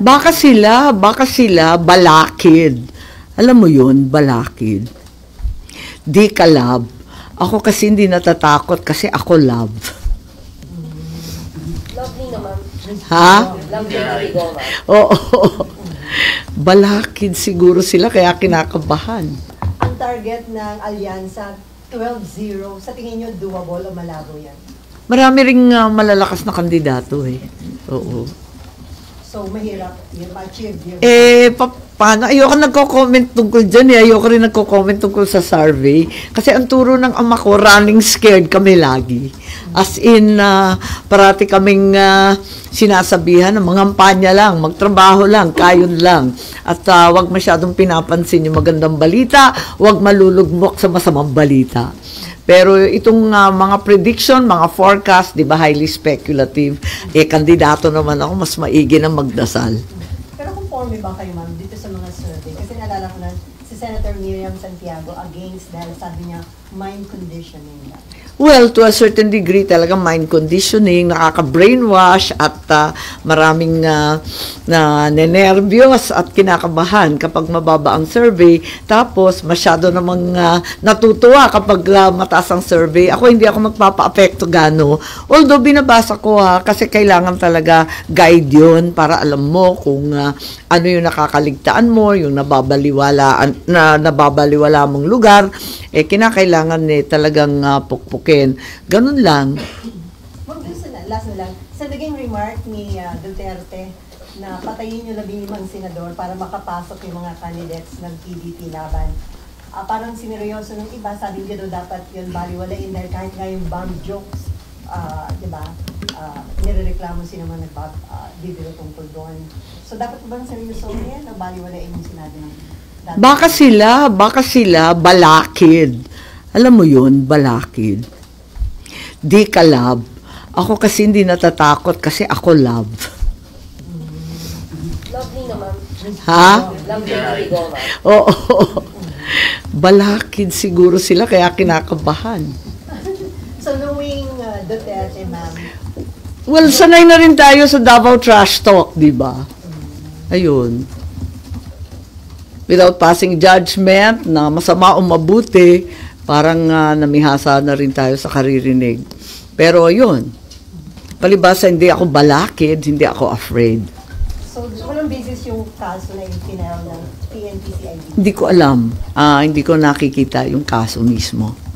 Baka sila balakid. Alam mo yun, balakid. Di ka love. Ako kasi hindi natatakot kasi ako love. Lovely naman. Ha? Lovely na ligaw, ma'am. Oo. Balakid siguro sila kaya kinakabahan. Ang target ng alyansa, 12-0. Sa tingin nyo, doable o malabo yan? Marami ring malalakas na kandidato eh. Oo. So, mahirap yung ma-achieve yun. Paano? Ayoko nagko-comment tungkol dyan eh. Ayoko rin nagko-comment tungkol sa survey. Kasi ang turo ng ama ko, running scared kami lagi. As in, parati kaming sinasabihan ng mga kampanya lang, magtrabaho lang, kayon lang. At wag masyadong pinapansin yung magandang balita, wag malulugmok sa masamang balita. Pero itong mga prediction, mga forecast, di ba, highly speculative, kandidato naman ako, mas maigi na magdasal. Pero conforme ba kayo, ma'am, dito sa mga survey? Kasi naalala ko na si Senator Miriam Santiago against dahil sabi niya, mind conditioning lang. Well, to a certain degree, talaga mind conditioning, nakaka-brainwash at maraming nenervyos at kinakabahan kapag mababa ang survey. Tapos, masyado namang natutuwa kapag mataas ang survey. Ako, hindi ako magpapa-apekto gano. Although, binabasa ko kasi kailangan talaga guide yun para alam mo kung ano yung nakakaligtaan mo, yung nababaliwala mong lugar, kinakailangan talagang pukpukin. Ganun lang. Last na lang. Sa naging remark ni Duterte na patayin yung 15 senador para makapasok yung mga candidates ng PDP laban. Parang sineryoso ng iba, sabi niya daw dapat yun baliwalain dahil kahit nga yung bomb jokes, di ba, nirereklamo sila mga nagbibiro tungkol doon. So dapat bang seryoso yan o baliwalain yung sinabi ng dati? Baka sila balakid. Alam mo yun, balakid. Di ka love. Ako kasi hindi natatakot kasi ako love. Lovely naman. Ha? Lovely na ligaw, ma'am. Oo. Balakid siguro sila kaya kinakabahan. So knowing Duterte, ma'am, Well, sanay na rin tayo sa Davao Trash Talk, di ba? Ayun. Without passing judgment na masama o mabuti, parang namihasa na rin tayo sa karirinig. Pero ayun, palibasa hindi ako balakid, hindi ako afraid. so walang basis yung kaso na ipinail ng PNP-CID? Hindi ko alam. Hindi ko nakikita yung kaso mismo.